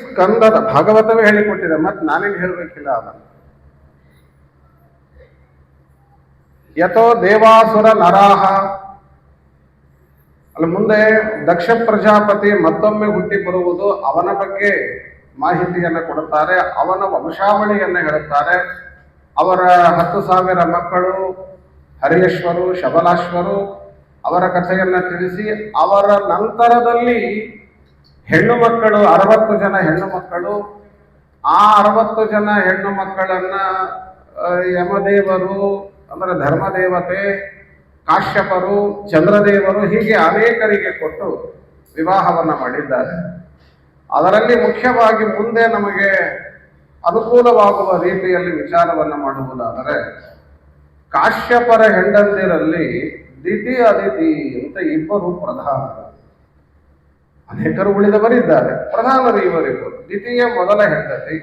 ಸ್ಕಂದದ ಭಾಗವತವೇ ಹೇಳಿಕೊಟ್ಟಿದೆ, ಮತ್ತೆ ನಾನೇನು ಹೇಳಬೇಕಿಲ್ಲ ಅದನ್ನು. ಯಥೋ ದೇವಾಸುರ ನರಾಹ, ಅಲ್ಲಿ ಮುಂದೆ ದಕ್ಷ ಪ್ರಜಾಪತಿ ಮತ್ತೊಮ್ಮೆ ಹುಟ್ಟಿ ಬರುವುದು, ಅವನ ಬಗ್ಗೆ ಮಾಹಿತಿಯನ್ನು ಕೊಡುತ್ತಾರೆ, ಅವನ ವಂಶಾವಳಿಯನ್ನು ಹೇಳುತ್ತಾರೆ. ಅವರ 10,000 ಮಕ್ಕಳು ಹರಿಯೇಶ್ವರು, ಶಬಲಾಶ್ವರು, ಅವರ ಕಥೆಯನ್ನು ತಿಳಿಸಿ ಅವರ ನಂತರದಲ್ಲಿ ಹೆಣ್ಣು ಮಕ್ಕಳು 60 ಜನ ಹೆಣ್ಣು ಮಕ್ಕಳು, ಆ 60 ಜನ ಹೆಣ್ಣು ಮಕ್ಕಳನ್ನ ಯಮದೇವರು ಅಂದರೆ ಧರ್ಮದೇವತೆ, ಕಾಶ್ಯಪರು, ಚಂದ್ರದೇವರು, ಹೀಗೆ ಅನೇಕರಿಗೆ ಕೊಟ್ಟು ವಿವಾಹವನ್ನ ಮಾಡಿದ್ದಾರೆ. ಅದರಲ್ಲಿ ಮುಖ್ಯವಾಗಿ ಮುಂದೆ ನಮಗೆ ಅನುಕೂಲವಾಗುವ ರೀತಿಯಲ್ಲಿ ವಿಚಾರವನ್ನು ಮಾಡುವುದಾದರೆ, ಕಾಶ್ಯಪರ ಹೆಂಡಂದಿರಲ್ಲಿ ದಿತಿ ಅದಿತಿ ಅಂತ ಇಬ್ಬರು ಪ್ರಧಾನರು, ಅನೇಕರು ಉಳಿದವರಿದ್ದಾರೆ, ಪ್ರಧಾನರು ಇವರಿಬ್ಬರು. ದಿತಿಯ ಮೊದಲ ಹೆಂಡತಿ,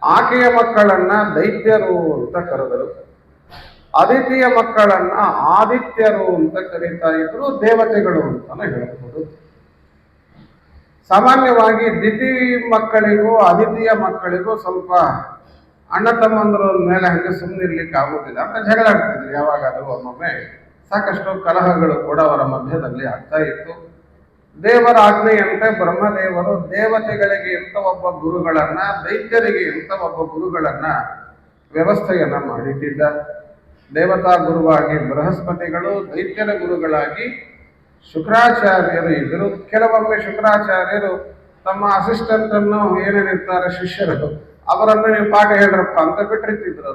ಆಕೆಯ ಮಕ್ಕಳನ್ನ ದೈತ್ಯರು ಅಂತ ಕರೆದರು, ಅದಿತಿಯ ಮಕ್ಕಳನ್ನ ಆದಿತ್ಯರು ಅಂತ ಕರೀತಾ ಇದ್ರು, ದೇವತೆಗಳು ಅಂತಾನೆ ಹೇಳಬಹುದು. ಸಾಮಾನ್ಯವಾಗಿ ದಿತಿ ಮಕ್ಕಳಿಗೂ ಅದಿತಿಯ ಮಕ್ಕಳಿಗೂ ಸ್ವಲ್ಪ ಅಣ್ಣ ತಮ್ಮಂದ್ರ ಮೇಲೆ ಹಂಗೆ ಸುಮ್ಮನಿರ್ಲಿಕ್ಕೆ ಆಗುವುದಿಲ್ಲ ಅಂತ ಜಗಳ ಆಗ್ತಿದ್ರು. ಯಾವಾಗಾದರೂ ಒಮ್ಮೊಮ್ಮೆ ಸಾಕಷ್ಟು ಕಲಹಗಳು ಕೂಡ ಅವರ ಮಧ್ಯದಲ್ಲಿ ಆಗ್ತಾ ಇತ್ತು. ದೇವರ ಆಜ್ಞೆಯಂತೆ ಬ್ರಹ್ಮದೇವರು ದೇವತೆಗಳಿಗೆ ಇಂಥ ಒಬ್ಬ ಗುರುಗಳನ್ನ, ದೈತ್ಯರಿಗೆ ಇಂಥ ಒಬ್ಬ ಗುರುಗಳನ್ನ ವ್ಯವಸ್ಥೆಯನ್ನ ಮಾಡಿಟ್ಟಿದ್ದ. ದೇವತಾ ಗುರುವಾಗಿ ಬೃಹಸ್ಪತಿಗಳು, ದೈತ್ಯರ ಗುರುಗಳಾಗಿ ಶುಕ್ರಾಚಾರ್ಯರು ಇದ್ದರು. ಕೆಲವೊಮ್ಮೆ ಶುಕ್ರಾಚಾರ್ಯರು ತಮ್ಮ ಅಸಿಸ್ಟೆಂಟ್ ಅನ್ನು ಏನೇನಿರ್ತಾರೆ ಶಿಷ್ಯರು, ಅವರನ್ನು ನೀವು ಪಾಠ ಹೇಳ್ರಪ್ಪ ಅಂತ ಬಿಟ್ಟಿರ್ತಿದ್ರು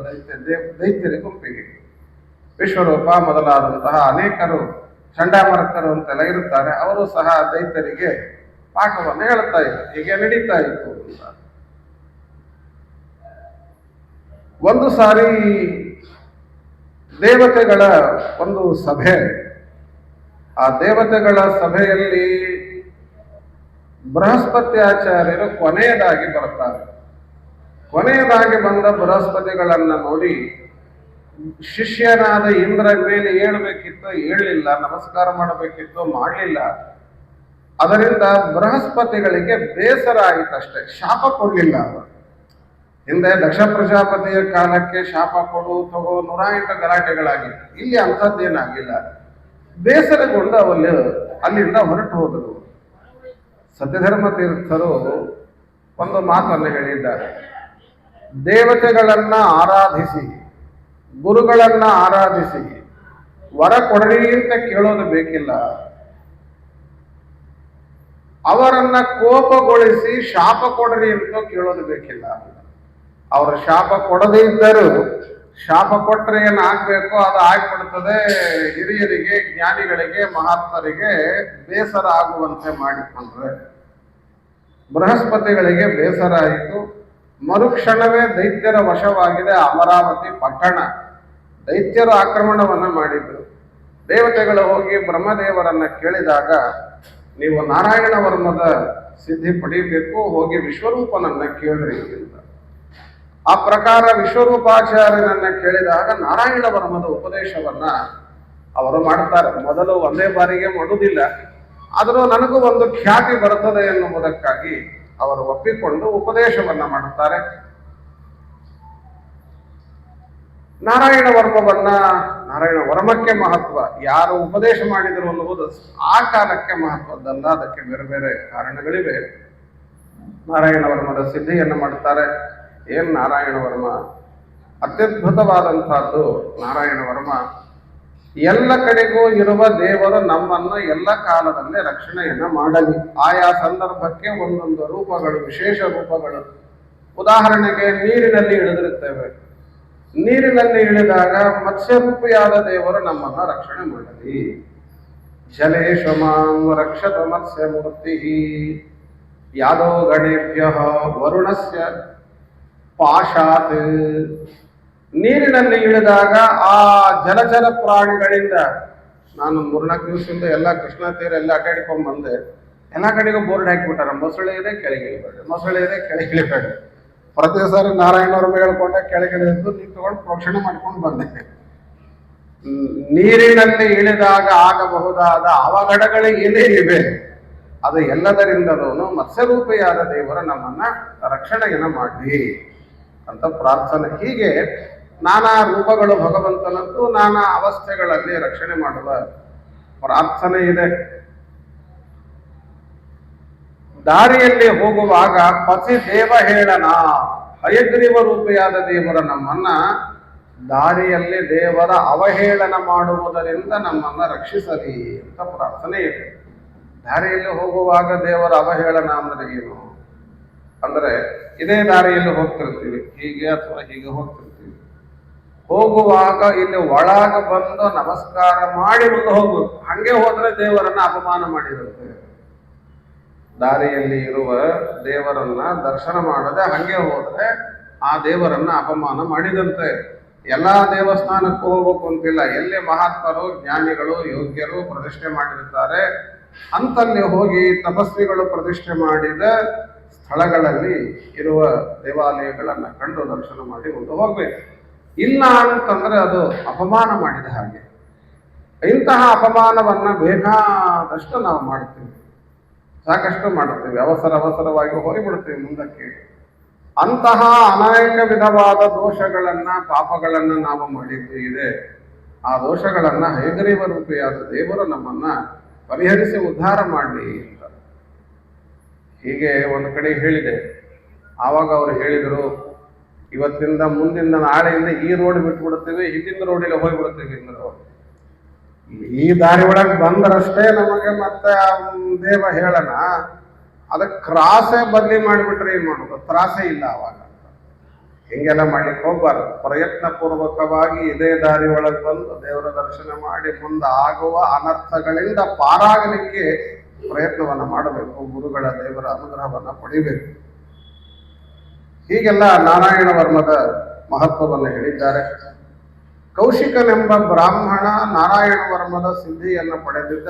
ದೈತ್ಯರ ಗುಂಪಿಗೆ. ವಿಶ್ವರೂಪ ಮೊದಲಾದಂತಹ ಅನೇಕರು, ಚಂಡಾಮರಕರು ಅಂತೆಲ್ಲ ಇರುತ್ತಾರೆ, ಅವರು ಸಹ ದೈತ್ಯರಿಗೆ ಪಾಠವನ್ನು ಹೇಳ್ತಾ ಇದ್ರು. ಹೀಗೆ ನಡೀತಾ ಇತ್ತು ಅಂತ. ಒಂದು ಸಾರಿ ದೇವತೆಗಳ ಒಂದು ಸಭೆ, ಆ ದೇವತೆಗಳ ಸಭೆಯಲ್ಲಿ ಬೃಹಸ್ಪತ್ಯಾಚಾರ್ಯರು ಕೊನೆಯದಾಗಿ ಬರ್ತಾರೆ. ಕೊನೆಯದಾಗಿ ಬಂದ ಬೃಹಸ್ಪತಿಗಳನ್ನ ನೋಡಿ ಶಿಷ್ಯನಾದ ಇಂದ್ರ ಮೇಲೆ ಏಳಬೇಕಿತ್ತು, ಏಳಲಿಲ್ಲ, ನಮಸ್ಕಾರ ಮಾಡಬೇಕಿತ್ತು, ಮಾಡಲಿಲ್ಲ. ಅದರಿಂದ ಬೃಹಸ್ಪತಿಗಳಿಗೆ ಬೇಸರ ಆಯಿತಷ್ಟೇ, ಶಾಪ ಕೊಡಲಿಲ್ಲ ಅವರು. ಹಿಂದೆ ದಕ್ಷ ಪ್ರಜಾಪತಿಯ ಕಾಲಕ್ಕೆ ಶಾಪ ಕೊಡು ತಗೋ 108 ಗಲಾಟೆಗಳಾಗಿತ್ತು. ಇಲ್ಲಿ ಅಂಥದ್ದೇನಾಗಿಲ್ಲ. ಬೇಸರಗೊಂಡು ಅಲ್ಲಿಂದ ಹೊರಟು ಹೋದರು. ಸತ್ಯಧರ್ಮ ತೀರ್ಥರು ಒಂದು ಮಾತನ್ನು ಹೇಳಿದ್ದಾರೆ, ದೇವತೆಗಳನ್ನ ಆರಾಧಿಸಿ, ಗುರುಗಳನ್ನ ಆರಾಧಿಸಿ ವರ ಕೊಡಲಿ ಅಂತ ಕೇಳೋದು ಬೇಕಿಲ್ಲ, ಅವರನ್ನ ಕೋಪಗೊಳಿಸಿ ಶಾಪ ಕೊಡಲಿ ಅಂತ ಕೇಳೋದು ಬೇಕಿಲ್ಲ. ಅವರ ಶಾಪ ಕೊಡದೇ ಇದ್ದರೂ ಶಾಪ ಕೊಟ್ಟರೆ ಏನು ಆಗ್ಬೇಕೋ ಅದು ಆಗ್ಬಿಡ್ತದೆ. ಹಿರಿಯರಿಗೆ, ಜ್ಞಾನಿಗಳಿಗೆ, ಮಹಾತ್ಮರಿಗೆ ಬೇಸರ ಆಗುವಂತೆ ಮಾಡಿಕೊಂಡ್ರೆ ಬೃಹಸ್ಪತಿಗಳಿಗೆ ಬೇಸರ ಆಯಿತು. ಮರುಕ್ಷಣವೇ ದೈತ್ಯರ ವಶವಾಗಿದೆ ಅಮರಾವತಿ ಪಟ್ಟಣ. ದೈತ್ಯರು ಆಕ್ರಮಣವನ್ನ ಮಾಡಿದ್ರು. ದೇವತೆಗಳು ಹೋಗಿ ಬ್ರಹ್ಮದೇವರನ್ನ ಕೇಳಿದಾಗ, ನೀವು ನಾರಾಯಣ ವರ್ಮದ ಸಿದ್ಧಿ ಪಡೀಬೇಕು, ಹೋಗಿ ವಿಶ್ವರೂಪನನ್ನ ಕೇಳ್ರಿ ಅಂತ. ಆ ಪ್ರಕಾರ ವಿಶ್ವರೂಪಾಚಾರ್ಯನನ್ನ ಕೇಳಿದಾಗ ನಾರಾಯಣ ವರ್ಮದ ಉಪದೇಶವನ್ನ ಅವರು ಮಾಡ್ತಾರೆ. ಮೊದಲು ಒಂದೇ ಬಾರಿಗೆ ಮಾಡುವುದಿಲ್ಲ, ಆದರೂ ನನಗೂ ಒಂದು ಖ್ಯಾತಿ ಬರುತ್ತದೆ ಎನ್ನುವುದಕ್ಕಾಗಿ ಅವರು ಒಪ್ಪಿಕೊಂಡು ಉಪದೇಶವನ್ನ ಮಾಡುತ್ತಾರೆ. ನಾರಾಯಣ ವರ್ಮಕ್ಕೆ ಮಹತ್ವ, ಯಾರು ಉಪದೇಶ ಮಾಡಿದರು ಅನ್ನುವುದು ಆ ಕಾಲಕ್ಕೆ ಮಹತ್ವದ್ದಲ್ಲ, ಅದಕ್ಕೆ ಬೇರೆ ಬೇರೆ ಕಾರಣಗಳಿವೆ. ನಾರಾಯಣ ವರ್ಮದ ಸಿದ್ಧಿಯನ್ನು ಮಾಡುತ್ತಾರೆ. ಏನ್ ನಾರಾಯಣ ವರ್ಮ ಅತ್ಯದ್ಭುತವಾದಂತಹದ್ದು. ನಾರಾಯಣ ವರ್ಮ ಎಲ್ಲ ಕಡೆಗೂ ಇರುವ ದೇವರು ನಮ್ಮನ್ನು ಎಲ್ಲ ಕಾಲದಲ್ಲೇ ರಕ್ಷಣೆಯನ್ನ ಮಾಡಲಿ. ಆಯಾ ಸಂದರ್ಭಕ್ಕೆ ಒಂದೊಂದು ರೂಪಗಳು, ವಿಶೇಷ ರೂಪಗಳು. ಉದಾಹರಣೆಗೆ ನೀರಿನಲ್ಲಿ ಇಳಿದಿರುತ್ತೇವೆ. ನೀರಿನಲ್ಲಿ ಇಳಿದಾಗ ಮತ್ಸ್ಯರೂಪಿಯಾದ ದೇವರು ನಮ್ಮನ್ನ ರಕ್ಷಣೆ ಮಾಡಲಿ. ಜಲೇಶಮಾಂ ರಕ್ಷತ ಮತ್ಸ್ಯ ಮೂರ್ತಿ ಯಾದೋ ಗಣೇಭ್ಯ ವರುಣಸ್ಯ ಪಾಶಾತ್. ನೀರಿನಲ್ಲಿ ಇಳಿದಾಗ ಆ ಜಲಚರ ಪ್ರಾಣಿಗಳಿಂದ, ನಾನು 3-4 ದಿವಸದಿಂದ ಎಲ್ಲ ಕೃಷ್ಣ ತೀರ ಎಲ್ಲ ಅಡ್ಡಾಡ್ಕೊಂಡ್ ಬಂದೆ. ಎಲ್ಲ ಕಡೆಗೂ ಬೋರ್ಡ್ ಹಾಕಿಬಿಟ್ಟಾರ, ಮೊಸಳೆ ಇದೆ ಕೆಳಗಿಳಿಬೇಡ, ಮೊಸಳೆ ಇದೆ ಕೆಳಗಿಳಿಬೇಡ. ಪ್ರತಿ ಸಾರಿ ನಾರಾಯಣವ್ರ ಹೇಳ್ಕೊಂಡೆ ಕೆಳಗಿಳಿದು ನೀರು ತಗೊಂಡು ಪ್ರೋಕ್ಷಣೆ ಮಾಡ್ಕೊಂಡು ಬಂದೆ. ನೀರಿನಲ್ಲಿ ಇಳಿದಾಗ ಆಗಬಹುದಾದ ಅವಘಡಗಳು ಏನೇ ಇವೆ ಅದು ಎಲ್ಲದರಿಂದಲೂ ಮತ್ಸ್ಯರೂಪಿಯಾದ ದೇವರ ನಮ್ಮನ್ನ ರಕ್ಷಣೆಯನ್ನ ಮಾಡಲಿ ಅಂತ ಪ್ರಾರ್ಥನೆ. ಹೀಗೆ ನಾನಾ ರೂಪಗಳು ಭಗವಂತನದ್ದು, ನಾನಾ ಅವಸ್ಥೆಗಳಲ್ಲಿ ರಕ್ಷಣೆ ಮಾಡುವ ಪ್ರಾರ್ಥನೆ ಇದೆ. ದಾರಿಯಲ್ಲಿ ಹೋಗುವಾಗ ಪತಿ ದೇವ ಹೇಳನ, ಹಯಗ್ರೀವ ರೂಪಿಯಾದ ದೇವರ ನಮ್ಮನ್ನ ದಾರಿಯಲ್ಲಿ ದೇವರ ಅವಹೇಳನ ಮಾಡುವುದರಿಂದ ನಮ್ಮನ್ನ ರಕ್ಷಿಸಲಿ ಅಂತ ಪ್ರಾರ್ಥನೆ ಇದೆ. ದಾರಿಯಲ್ಲಿ ಹೋಗುವಾಗ ದೇವರ ಅವಹೇಳನ ಅಂದ್ರೆ ಏನು ಅಂದ್ರೆ, ಇದೇ ದಾರಿಯಲ್ಲಿ ಹೋಗ್ತಿರ್ತೀವಿ, ಹೀಗೆ ಅಥವಾ ಹೀಗೆ ಹೋಗ್ತಿರ್ತೀವಿ. ಹೋಗುವಾಗ ಇಲ್ಲಿ ಒಳಗ ಬಂದು ನಮಸ್ಕಾರ ಮಾಡಿ ಮುಂದೆ ಹೋಗ್ಬೇಕು. ಹಂಗೆ ಹೋದ್ರೆ ದೇವರನ್ನ ಅಪಮಾನ ಮಾಡಿರುತ್ತೆ. ದಾರಿಯಲ್ಲಿ ಇರುವ ದೇವರನ್ನ ದರ್ಶನ ಮಾಡದೆ ಹಂಗೆ ಹೋದ್ರೆ ಆ ದೇವರನ್ನ ಅಪಮಾನ ಮಾಡಿದಂತೆ. ಎಲ್ಲಾ ದೇವಸ್ಥಾನಕ್ಕೂ ಹೋಗ್ಬೇಕು ಅಂತಿಲ್ಲ. ಎಲ್ಲಿ ಮಹಾತ್ಮರು, ಜ್ಞಾನಿಗಳು, ಯೋಗ್ಯರು ಪ್ರತಿಷ್ಠೆ ಮಾಡಿರ್ತಾರೆ ಅಂತಲ್ಲಿ ಹೋಗಿ ತಪಸ್ವಿಗಳು ಪ್ರತಿಷ್ಠೆ ಮಾಡಿದ ಸ್ಥಳಗಳಲ್ಲಿ ಇರುವ ದೇವಾಲಯಗಳನ್ನ ಕಂಡು ದರ್ಶನ ಮಾಡಿ ಮುಂದೆ ಹೋಗ್ಬೇಕು. ಇಲ್ಲ ಅಂತಂದ್ರೆ ಅದು ಅಪಮಾನ ಮಾಡಿದ ಹಾಗೆ. ಇಂತಹ ಅಪಮಾನವನ್ನ ಬೇಕಾದಷ್ಟು ನಾವು ಮಾಡ್ತೀವಿ, ಸಾಕಷ್ಟು ಮಾಡುತ್ತೇವೆ. ಅವಸರವಾಗಿ ಹೋಗಿಬಿಡ್ತೀವಿ ಮುಂದಕ್ಕೆ. ಅಂತಹ ಅನೇಕ ವಿಧವಾದ ದೋಷಗಳನ್ನ, ಪಾಪಗಳನ್ನ ನಾವು ಮಾಡಿದ್ದು ಇದೆ. ಆ ದೋಷಗಳನ್ನ ಹಯಗ್ರೀವ ರೂಪಿಯಾದ ದೇವರು ನಮ್ಮನ್ನ ಪರಿಹರಿಸಿ ಉದ್ಧಾರ ಮಾಡಲಿ ಅಂತ ಹೀಗೆ ಒಂದು ಕಡೆ ಹೇಳಿದೆ. ಆವಾಗ ಅವರು ಹೇಳಿದರು, ಇವತ್ತಿಂದ ಮುಂದಿನ ನಾಳೆಯಿಂದ ಈ ರೋಡ್ ಬಿಟ್ಬಿಡ್ತೀವಿ, ಹಿಂದಿನ ರೋಡಿಗೆ ಹೋಗ್ಬಿಡ್ತೀವಿ ಅಂದರು. ಈ ದಾರಿ ಒಳಗೆ ಬಂದರಷ್ಟೇ ನಮಗೆ ಮತ್ತೆ ದೇವ ಹೇಳನ, ಅದಕ್ಕೆ ಕ್ರಾಸೆ ಬದಲಿ ಮಾಡಿಬಿಟ್ರೆ ಏನ್ ಮಾಡೋದು? ತ್ರಾಸೆ ಇಲ್ಲ ಅವಾಗ. ಹಿಂಗೆಲ್ಲ ಮಾಡ್ಲಿಕ್ಕೆ ಹೋಗ್ಬಾರ್ದು. ಪ್ರಯತ್ನ ಪೂರ್ವಕವಾಗಿ ಇದೇ ದಾರಿ ಒಳಗೆ ಬಂದು ದೇವರ ದರ್ಶನ ಮಾಡಿ ಮುಂದೆ ಆಗುವ ಅನರ್ಥಗಳಿಂದ ಪಾರಾಗಲಿಕ್ಕೆ ಪ್ರಯತ್ನವನ್ನ ಮಾಡಬೇಕು. ಗುರುಗಳ ದೇವರ ಅನುಗ್ರಹವನ್ನ ಪಡಿಬೇಕು. ಹೀಗೆಲ್ಲ ನಾರಾಯಣ ವರ್ಮದ ಮಹತ್ವವನ್ನು ಹೇಳಿದ್ದಾರೆ. ಕೌಶಿಕನೆಂಬ ಬ್ರಾಹ್ಮಣ ನಾರಾಯಣ ವರ್ಮದ ಸಿದ್ಧಿಯನ್ನು ಪಡೆದಿದ್ದ.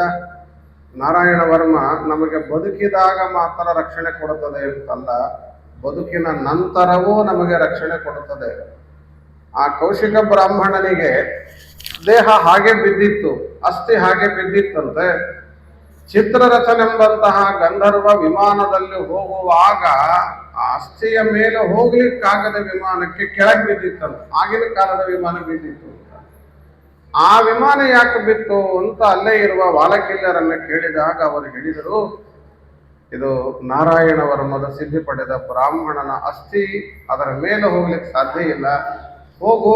ನಾರಾಯಣ ವರ್ಮ ನಮಗೆ ಬದುಕಿದಾಗ ಮಾತ್ರ ರಕ್ಷಣೆ ಕೊಡುತ್ತದೆ ಅಂತಲ್ಲ, ಬದುಕಿನ ನಂತರವೂ ನಮಗೆ ರಕ್ಷಣೆ ಕೊಡುತ್ತದೆ. ಆ ಕೌಶಿಕ ಬ್ರಾಹ್ಮಣನಿಗೆ ದೇಹ ಹಾಗೆ ಬಿದ್ದಿತ್ತು, ಅಸ್ಥಿ ಹಾಗೆ ಬಿದ್ದಿತ್ತಂತೆ. ಚಿತ್ರರಥನೆಂಬಂತಹ ಗಂಧರ್ವ ವಿಮಾನದಲ್ಲಿ ಹೋಗುವಾಗ ಆ ಅಸ್ಥಿಯ ಮೇಲೆ ಹೋಗ್ಲಿಕ್ಕಾಗದ ವಿಮಾನಕ್ಕೆ ಕೆಳಗೆ ಬಿದ್ದಿತ್ತಂತೆ. ಆಗಿನ ಕಾಲದ ವಿಮಾನ ಬಿದ್ದಿತ್ತು. ಆ ವಿಮಾನ ಯಾಕೆ ಬಿತ್ತು ಅಂತ ಅಲ್ಲೇ ಇರುವ ವಾಲಕಿಲ್ಲರನ್ನ ಕೇಳಿದಾಗ ಅವರು ಹೇಳಿದರು, ಇದು ನಾರಾಯಣ ವರ್ಮದ ಸಿದ್ಧಿ ಪಡೆದ ಬ್ರಾಹ್ಮಣನ ಅಸ್ಥಿ, ಅದರ ಮೇಲೆ ಹೋಗ್ಲಿಕ್ಕೆ ಸಾಧ್ಯ ಇಲ್ಲ. ಹೋಗು,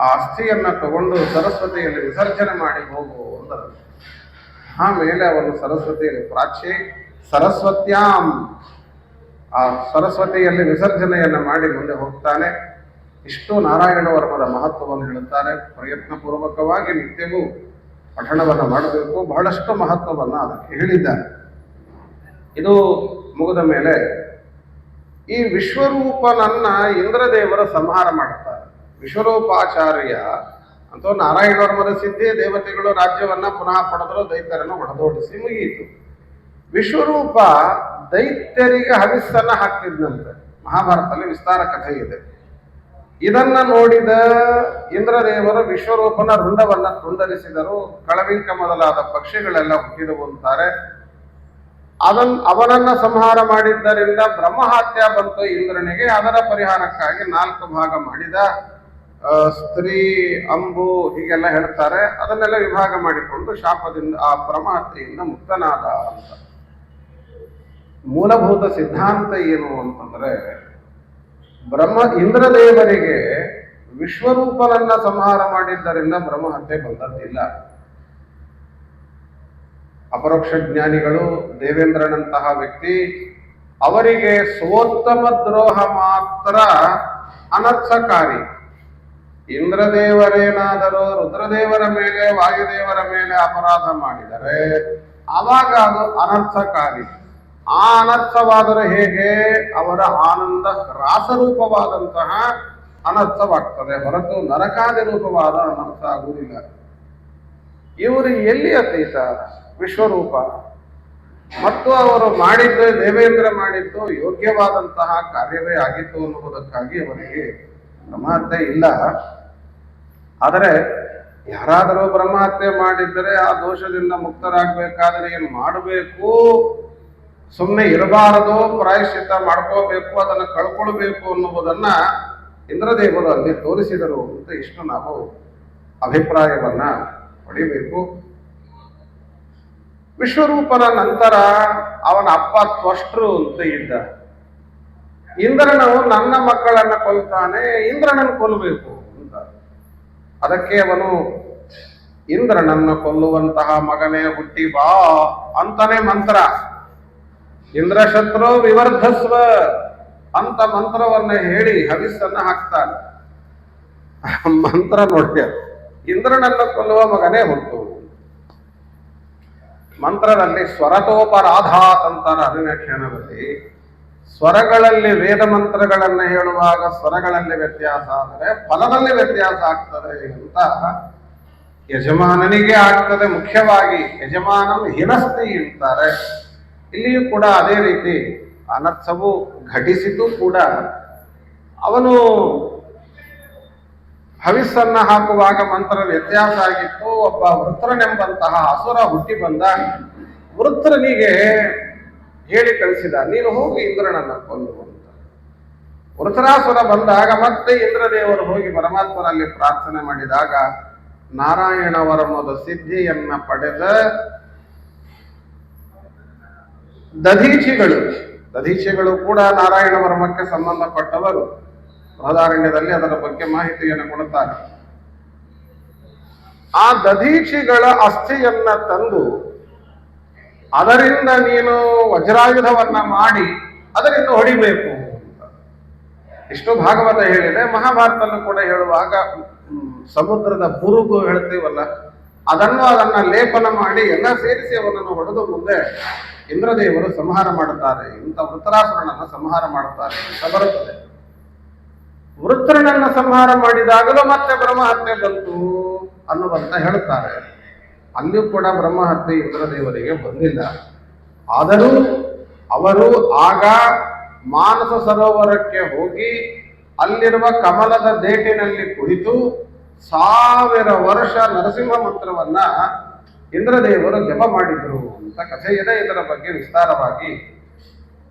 ಆ ಅಸ್ಥಿಯನ್ನ ತಗೊಂಡು ಸರಸ್ವತಿಯಲ್ಲಿ ವಿಸರ್ಜನೆ ಮಾಡಿ ಹೋಗು ಅಂದರು. ಆಮೇಲೆ ಅವನು ಸರಸ್ವತಿಯಲ್ಲಿ ಪ್ರಾಚ್ಯೆ ಸರಸ್ವತ್ಯಾಂ, ಆ ಸರಸ್ವತಿಯಲ್ಲಿ ವಿಸರ್ಜನೆಯನ್ನ ಮಾಡಿ ಮುಂದೆ ಹೋಗ್ತಾನೆ. ಇಷ್ಟು ನಾರಾಯಣ ವರ್ಮದ ಮಹತ್ವವನ್ನು ಹೇಳುತ್ತಾರೆ. ಪ್ರಯತ್ನ ಪೂರ್ವಕವಾಗಿ ನಿತ್ಯವೂ ಪಠಣವನ್ನು ಮಾಡಬೇಕು. ಬಹಳಷ್ಟು ಮಹತ್ವವನ್ನು ಅದಕ್ಕೆ ಹೇಳಿದ್ದಾರೆ. ಇದು ಮುಗಿದ ಮೇಲೆ ಈ ವಿಶ್ವರೂಪನನ್ನ ಇಂದ್ರದೇವರ ಸಂಹಾರ ಮಾಡುತ್ತಾರೆ. ವಿಶ್ವರೂಪಾಚಾರ್ಯ ಅಥವಾ ನಾರಾಯಣ ವರ್ಮದ ಸಿದ್ಧಿ, ದೇವತೆಗಳು ರಾಜ್ಯವನ್ನ ಪುನಃ ಪಡೆದರು, ದೈತ್ಯರನ್ನು ಹೊಡೆದೋಡಿಸಿ ಮುಗಿಯಿತು. ವಿಶ್ವರೂಪ ದೈತ್ಯರಿಗೆ ಹವಿಸ್ಸನ್ನ ಹಾಕ್ತಿದ್ದಂತೆ. ಮಹಾಭಾರತದಲ್ಲಿ ವಿಸ್ತಾರ ಕಥೆ ಇದೆ. ಇದನ್ನ ನೋಡಿದ ಇಂದ್ರದೇವರು ವಿಶ್ವರೂಪನ ರುಂಡವನ್ನ ತುಂಡರಿಸಿದರು. ಕಳವಿಂಕ ಮೊದಲಾದ ಪಕ್ಷಿಗಳೆಲ್ಲ ಹುಟ್ಟಿದವು ಅಂತಾರೆ. ಅವನನ್ನ ಸಂಹಾರ ಮಾಡಿದ್ದರಿಂದ ಬ್ರಹ್ಮಹತ್ಯ ಬಂತು ಇಂದ್ರನಿಗೆ. ಅದರ ಪರಿಹಾರಕ್ಕಾಗಿ 4 ಭಾಗ ಮಾಡಿದ. ಸ್ತ್ರೀ, ಅಂಬು ಹೀಗೆಲ್ಲ ಹೇಳ್ತಾರೆ. ಅದನ್ನೆಲ್ಲ ವಿಭಾಗ ಮಾಡಿಕೊಂಡು ಶಾಪದಿಂದ, ಆ ಬ್ರಹ್ಮಹತ್ಯೆಯಿಂದ ಮುಕ್ತನಾದ ಅಂತ. ಮೂಲಭೂತ ಸಿದ್ಧಾಂತ ಏನು ಅಂತಂದ್ರೆ, ಇಂದ್ರದೇವರಿಗೆ ವಿಶ್ವರೂಪನನ್ನ ಸಂಹಾರ ಮಾಡಿದ್ದರಿಂದ ಬ್ರಹ್ಮಹತ್ಯೆ ಬಂದದ್ದಿಲ್ಲ. ಅಪರೋಕ್ಷ ಜ್ಞಾನಿಗಳು, ದೇವೇಂದ್ರನಂತಹ ವ್ಯಕ್ತಿ, ಅವರಿಗೆ ಸ್ವೋತ್ತಮ ದ್ರೋಹ ಮಾತ್ರ ಅನರ್ಥಕಾರಿ. ಇಂದ್ರದೇವರೇನಾದರೂ ರುದ್ರದೇವರ ಮೇಲೆ, ವಾಯುದೇವರ ಮೇಲೆ ಅಪರಾಧ ಮಾಡಿದರೆ ಆವಾಗ ಅದು ಅನರ್ಥಕಾರಿ. ಆ ಅನರ್ಥವಾದರೆ ಹೇಗೆ? ಅವರ ಆನಂದ ರಾಸರೂಪವಾದಂತಹ ಅನರ್ಥವಾಗ್ತದೆ ಹೊರತು ನರಕಾದಿ ರೂಪವಾದ ಅನರ್ಥ ಆಗುವುದಿಲ್ಲ. ಇವರು ಎಲ್ಲಿ ಅತೀತ? ವಿಶ್ವರೂಪ. ಮತ್ತು ಅವರು ಮಾಡಿದ್ದು, ದೇವೇಂದ್ರ ಮಾಡಿದ್ದು ಯೋಗ್ಯವಾದಂತಹ ಕಾರ್ಯವೇ ಆಗಿತ್ತು ಅನ್ನುವುದಕ್ಕಾಗಿ ಅವರಿಗೆ ಬ್ರಹ್ಮಹತ್ಯೆ ಇಲ್ಲ. ಆದರೆ ಯಾರಾದರೂ ಬ್ರಹ್ಮಹತ್ಯೆ ಮಾಡಿದ್ದರೆ ಆ ದೋಷದಿಂದ ಮುಕ್ತರಾಗಬೇಕಾದ್ರೆ ಏನು ಮಾಡಬೇಕು ಸುಮ್ಮನೆ ಇರಬಾರದು, ಪ್ರಾಯಶ್ಚಿತ್ತ ಮಾಡ್ಕೋಬೇಕು, ಅದನ್ನು ಕಳ್ಕೊಳ್ಬೇಕು ಅನ್ನುವುದನ್ನ ಇಂದ್ರದೇವರು ಅಲ್ಲಿ ತೋರಿಸಿದರು ಅಂತ ಇಷ್ಟು ನಾವು ಅಭಿಪ್ರಾಯವನ್ನ ಪಡಿಬೇಕು. ವಿಶ್ವರೂಪನ ನಂತರ ಅವನ ಅಪ್ಪ ತ್ವಷ್ಟೃ ಅಂತ ಇದ್ದ. ಇಂದ್ರನು ನನ್ನ ಮಕ್ಕಳನ್ನ ಕೊಲ್ತಾನೆ, ಇಂದ್ರನನ್ನು ಕೊಲ್ಲಬೇಕು ಅಂತ. ಅದಕ್ಕೆ ಅವನು ಇಂದ್ರನನ್ನು ಕೊಲ್ಲುವಂತಹ ಮಗನೇ ಹುಟ್ಟಿ ಬಾ ಅಂತಾನೆ ಮಂತ್ರ. ಇಂದ್ರಶತ್ರು ವಿವರ್ಧಸ್ವ ಅಂತ ಮಂತ್ರವನ್ನ ಹೇಳಿ ಹವಿಸ್ಸನ್ನ ಹಾಕ್ತಾನೆ. ಮಂತ್ರ ನೋಡಿ, ಇಂದ್ರನನ್ನು ಕೊಲ್ಲುವ ಮಗನೇ ಹುಟ್ಟು. ಮಂತ್ರದಲ್ಲಿ ಸ್ವರತೋಪರಾಧಾತ್ ಅಂತಾರೆ ಅಭಿವ್ಯಾಖ್ಯಾನದಲ್ಲಿ. ಸ್ವರಗಳಲ್ಲಿ ವೇದ ಮಂತ್ರಗಳನ್ನು ಹೇಳುವಾಗ ಸ್ವರಗಳಲ್ಲಿ ವ್ಯತ್ಯಾಸ ಆದರೆ ಫಲದಲ್ಲಿ ವ್ಯತ್ಯಾಸ ಆಗ್ತದೆ ಅಂತ ಯಜಮಾನನಿಗೆ ಆಗ್ತದೆ. ಮುಖ್ಯವಾಗಿ ಯಜಮಾನನು ಹಿನಸ್ತಿ ಅಂತಾರೆ. ಇಲ್ಲಿಯೂ ಕೂಡ ಅದೇ ರೀತಿ ಅನರ್ಥವು ಘಟಿಸಿತು ಕೂಡ. ಅವನು ಹವಿಸ್ಸನ್ನ ಹಾಕುವಾಗ ಮಂತ್ರ ವ್ಯತ್ಯಾಸ ಆಗಿತ್ತು. ಒಬ್ಬ ವೃತ್ರನೆಂಬಂತಹ ಅಸುರ ಹುಟ್ಟಿ ಬಂದ. ವೃತ್ರನಿಗೆ ಹೇಳಿ ಕಳಿಸಿದ, ನೀನು ಹೋಗಿ ಇಂದ್ರನನ್ನ ಕೊಲ್ಲು ಅಂತ. ವೃತ್ರಾಸುರ ಬಂದಾಗ ಮತ್ತೆ ಇಂದ್ರದೇವರು ಹೋಗಿ ಪರಮಾತ್ಮನಲ್ಲಿ ಪ್ರಾರ್ಥನೆ ಮಾಡಿದಾಗ ನಾರಾಯಣ ವರ್ಮದ ಸಿದ್ಧಿಯನ್ನ ಪಡೆದ ದಧೀಚಿಗಳು ಕೂಡ ನಾರಾಯಣ ವರ್ಮಕ್ಕೆ ಸಂಬಂಧಪಟ್ಟವರು. ಬೃಹದಾರಣ್ಯದಲ್ಲಿ ಅದರ ಬಗ್ಗೆ ಮಾಹಿತಿಯನ್ನು ಕೊಡುತ್ತಾರೆ. ಆ ದಧೀಚಿಗಳ ಅಸ್ಥಿಯನ್ನ ತಂದು ಅದರಿಂದ ನೀನು ವಜ್ರಾಯುಧವನ್ನ ಮಾಡಿ ಅದರಿಂದ ಹೊಡಿಬೇಕು ಅಂತ ಇಷ್ಟು ಭಾಗವತ ಹೇಳಿದೆ. ಮಹಾಭಾರತಲ್ಲೂ ಕೂಡ ಹೇಳುವಾಗ ಸಮುದ್ರದ ಬುರುಗು ಹೇಳ್ತೀವಲ್ಲ, ಅದನ್ನ ಲೇಪನ ಮಾಡಿ ಎಲ್ಲ ಸೇರಿಸಿ ಅವನನ್ನು ಹೊಡೆದು ಮುಂದೆ ಇಂದ್ರದೇವರು ಸಂಹಾರ ಮಾಡುತ್ತಾರೆ. ಇಂಥ ವೃತ್ರಾಸುರನನ್ನ ಸಂಹಾರ ಮಾಡುತ್ತಾರೆ ಅಂತ ಬರುತ್ತದೆ. ವೃತ್ರನನ್ನ ಸಂಹಾರ ಮಾಡಿದಾಗಲೂ ಮತ್ತೆ ಬ್ರಹ್ಮಹತ್ಯೆ ಬಂತು ಅನ್ನುವಂತ ಹೇಳುತ್ತಾರೆ. ಅಲ್ಲಿಯೂ ಕೂಡ ಬ್ರಹ್ಮಹತ್ಯೆ ಇಂದ್ರದೇವರಿಗೆ ಬಂದಿಲ್ಲ. ಆದರೂ ಅವರು ಆಗ ಮಾನಸ ಸರೋವರಕ್ಕೆ ಹೋಗಿ ಅಲ್ಲಿರುವ ಕಮಲದ ದೇಟಿನಲ್ಲಿ ಕುಳಿತು 1000 ವರ್ಷ ನರಸಿಂಹ ಮಂತ್ರವನ್ನ ಇಂದ್ರದೇವರು ಜಪ ಮಾಡಿದ್ರು ಅಂತ ಕಥೆ ಇದೆ. ಇದರ ಬಗ್ಗೆ ವಿಸ್ತಾರವಾಗಿ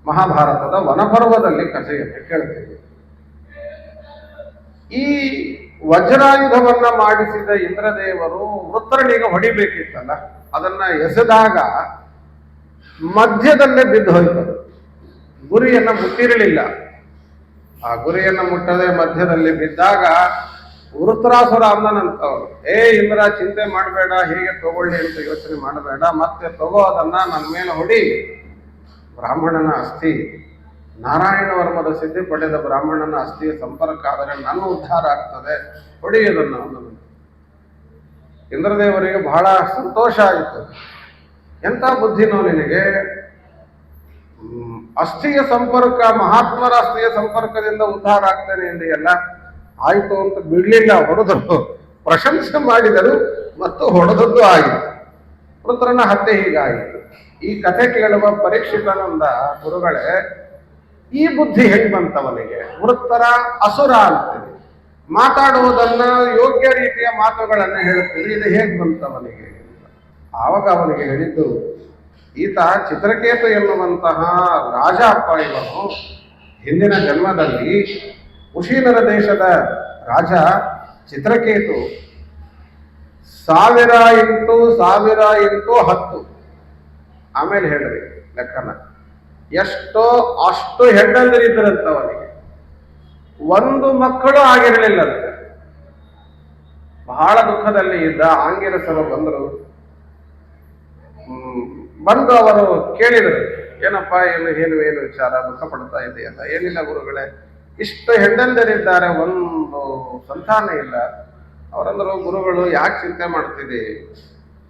ಮಹಾಭಾರತದ ವನಪರ್ವದಲ್ಲಿ ಕಥೆಯನ್ನು ಕೇಳ್ತೇವೆ. ಈ ವಜ್ರಾಯುಧವನ್ನ ಮಾಡಿಸಿದ ಇಂದ್ರದೇವರು ವೃತ್ರನಿಗೆ ಹೊಡಿಬೇಕಿತ್ತಲ್ಲ, ಅದನ್ನ ಎಸೆದಾಗ ಮಧ್ಯದಲ್ಲೇ ಬಿದ್ದು ಹೋಯ್ತು. ಗುರಿಯನ್ನ ಮುಟ್ಟಿರಲಿಲ್ಲ. ಆ ಗುರಿಯನ್ನ ಮುಟ್ಟದೆ ಮಧ್ಯದಲ್ಲಿ ಬಿದ್ದಾಗ ವೃತ್ರಾಸುರ ಅಂದನಂತವ್ರು, ಇಂದ್ರ ಚಿಂತೆ ಮಾಡಬೇಡ, ಹೀಗೆ ತಗೊಳ್ಳಿ ಅಂತ ಯೋಚನೆ ಮಾಡಬೇಡ, ಮತ್ತೆ ತಗೋ ಅದನ್ನ ನನ್ನ ಮೇಲೆ ಹೊಡಿ. ಬ್ರಾಹ್ಮಣನ ಅಸ್ಥಿ, ನಾರಾಯಣ ವರ್ಮದ ಸಿದ್ಧಿ ಪಡೆದ ಬ್ರಾಹ್ಮಣನ ಅಸ್ಥಿಯ ಸಂಪರ್ಕ ಆದರೆ ನನ್ನ ಉದ್ಧಾರ ಆಗ್ತದೆ, ಹೊಡೆಯುವುದನ್ನು ಅವನನ್ನು. ಇಂದ್ರದೇವರಿಗೆ ಬಹಳ ಸಂತೋಷ ಆಯಿತು. ಎಂಥ ಬುದ್ಧಿನೋ ನಿನಗೆ, ಅಸ್ಥಿಯ ಸಂಪರ್ಕ, ಮಹಾತ್ಮರ ಅಸ್ಥಿಯ ಸಂಪರ್ಕದಿಂದ ಉದ್ಧಾರ ಆಗ್ತೇನೆ ಎಂದಿಯಲ್ಲ, ಆಯಿತು ಅಂತ ಬಿಡ್ಲಿಲ್ಲ, ಹೊಡೆದರು, ಪ್ರಶಂಸೆ ಮಾಡಿದರು ಮತ್ತು ಹೊಡೆದದ್ದು ಆಯಿತು. ವೃತ್ರನ ಹತ್ಯೆ ಹೀಗಾಯಿತು. ಈ ಕಥೆ ಕೇಳುವ ಪರೀಕ್ಷಿತನಂದ ಗುರುಗಳೇ, ಈ ಬುದ್ಧಿ ಹೆಂಗ್ ಬಂತವನಿಗೆ? ವೃತ್ತರ ಅಸುರ ಅಂತೀವಿ, ಮಾತಾಡುವುದನ್ನ ಯೋಗ್ಯ ರೀತಿಯ ಮಾತುಗಳನ್ನ ಹೇಳುತ್ತೀವಿ, ಇದು ಹೇಗ್ ಬಂತವನಿಗೆ? ಆವಾಗ ಅವನಿಗೆ ಹೇಳಿದ್ದು, ಈತ ಚಿತ್ರಕೇತು ಎನ್ನುವಂತಹ ರಾಜ ಅಪ್ಪ. ಇವನು ಹಿಂದಿನ ಜನ್ಮದಲ್ಲಿ ಕುಶೀಲರ ದೇಶದ ರಾಜ ಚಿತ್ರಕೇತು 1000 × 1000 × 10. ಆಮೇಲೆ ಹೇಳ್ರಿ ಲೆಕ್ಕನ, ಎಷ್ಟೋ ಅಷ್ಟು ಹೆಂಡಂದಿರಿದ್ದರಂತವನಿಗೆ, ಒಂದು ಮಕ್ಕಳು ಆಗಿರಲಿಲ್ಲಂತೆ. ಬಹಳ ದುಃಖದಲ್ಲಿ ಇದ್ದ. ಆಂಗಿರಸರು ಬಂದು ಅವರು ಕೇಳಿದರು, ಏನಪ್ಪ ಏನು ವಿಚಾರ, ದುಃಖ ಪಡ್ತಾ ಇದೆಯಲ್ಲ? ಏನಿಲ್ಲ ಗುರುಗಳೇ, ಇಷ್ಟು ಹೆಂಡಂದಿರಿದ್ದಾರೆ, ಒಂದು ಸಂತಾನ ಇಲ್ಲ. ಅವರಂದರು, ಗುರುಗಳು ಯಾಕೆ ಚಿಂತೆ ಮಾಡ್ತಿದೆ?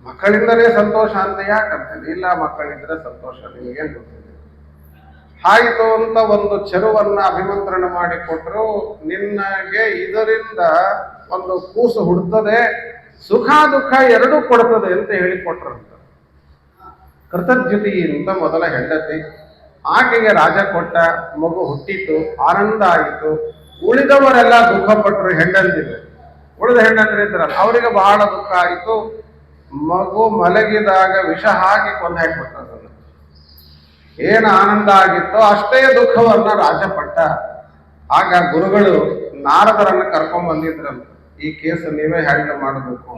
ಮಕ್ಕಳಿಂದಲೇ ಸಂತೋಷ ಅಂತ ಯಾಕಂತೇಳಿ. ಇಲ್ಲ, ಮಕ್ಕಳಿದ್ರೆ ಸಂತೋಷ, ನಿಮಗೇನು ಗೊತ್ತಿದೆ? ಆಯಿತು ಅಂತ ಒಂದು ಚೆರುವನ್ನ ಅಭಿಮಂತ್ರಣ ಮಾಡಿಕೊಟ್ರು. ನಿನ್ನಗೆ ಇದರಿಂದ ಒಂದು ಕೂಸು ಹುಡ್ತದೆ, ಸುಖ ದುಃಖ ಎರಡೂ ಕೊಡ್ತದೆ ಅಂತ ಹೇಳಿಕೊಟ್ರಂತ. ಕೃತಜ್ಞತಿ ಅಂತ ಮೊದಲ ಹೆಂಡತಿ, ಆಕೆಗೆ ರಾಜ ಕೊಟ್ಟ, ಮಗು ಹುಟ್ಟಿತು, ಆನಂದ ಆಯಿತು. ಉಳಿದವರೆಲ್ಲ ದುಃಖ ಪಟ್ಟರು, ಹೆಂಡಂದಿರು, ಉಳಿದ ಹೆಂಡಂದಿರಿದ್ರಲ್ಲ, ಅವರಿಗೆ ಬಹಳ ದುಃಖ ಆಯಿತು. ಮಗು ಮಲಗಿದಾಗ ವಿಷ ಹಾಕಿ ಕೊಂದು ಹಾಕಿಬಿಟ್ರು. ಏನು ಆನಂದ ಆಗಿತ್ತೋ ಅಷ್ಟೇ ದುಃಖವನ್ನ ರಾಜ ಪಟ್ಟ. ಆಗ ಗುರುಗಳು ನಾರದರನ್ನ ಕರ್ಕೊಂಡ್ ಬಂದಿದ್ರಂತ, ಈ ಕೇಸ್ ನೀವೇ ಹ್ಯಾಂಡಲ್ ಮಾಡಬೇಕು.